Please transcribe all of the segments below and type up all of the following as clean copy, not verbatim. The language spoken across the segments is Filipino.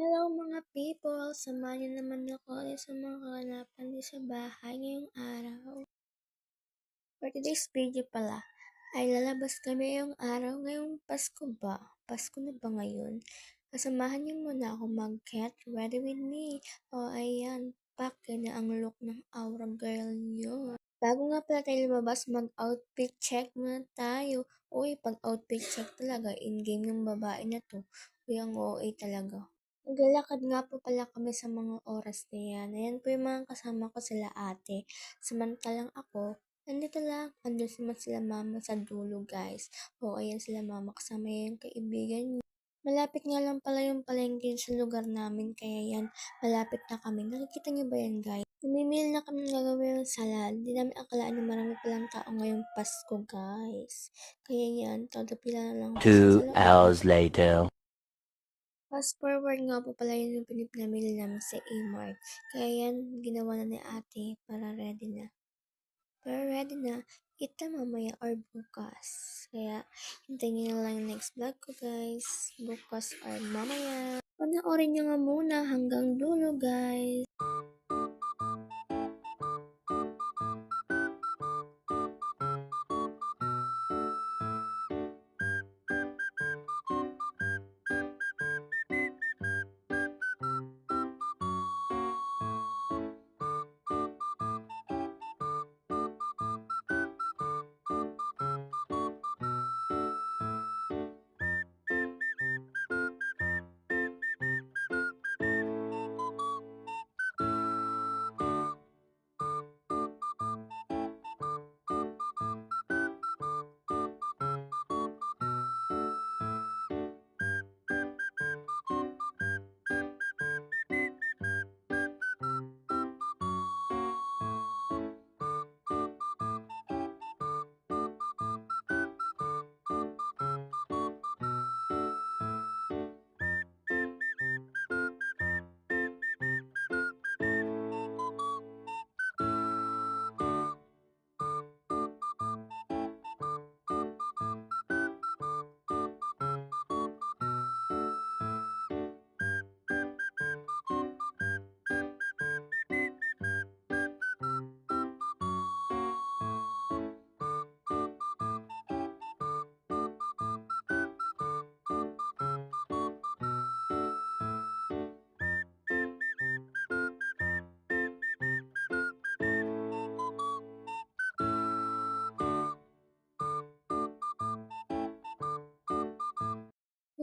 Hello mga people! Samahan niyo naman ako sa mga kaganapan din sa bahay ngayong araw. For today's video pala, ay lalabas kami ngayong araw. Ngayong Pasko ba? Pasko na ba ngayon? Kasamahan niyo muna ako mag-get ready with me. O ayan, pake na ang look ng Aura Girl niyo. Bago nga pala tayo lumabas, mag-outfit check muna tayo. Uy, pag outfit check talaga, in-game yung babae na to. Uy, ang OA talaga. Naglalakad nga po pala kami sa mga oras na yan. Ayan po yung mga kasama ko sila ate. Samantalang ako, nandito lang. Andun naman sila mama sa dulo guys. O ayan sila mama kasama yung kaibigan niya. Malapit nga lang pala yung palengke sa lugar namin. Kaya yan, malapit na kami. Nakikita niyo ba yan guys? Namimili na kami ng gagawin yung salad. Hindi namin akalaan na marami palang tao ngayong Pasko guys. Kaya yan, todo pila na lang ako sa 2 loob. hours later. Fast forward nga po pala yun yung pinamili namin sa A-Mart. Kaya yan, ginawa na ni ate para ready na. Pero ready na, kita mamaya or bukas. Kaya, hintayin nyo na lang yung next vlog ko guys. Bukas or mamaya. Panoorin nyo nga muna hanggang dulo guys.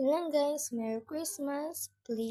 Yun lang guys, Merry Christmas! Please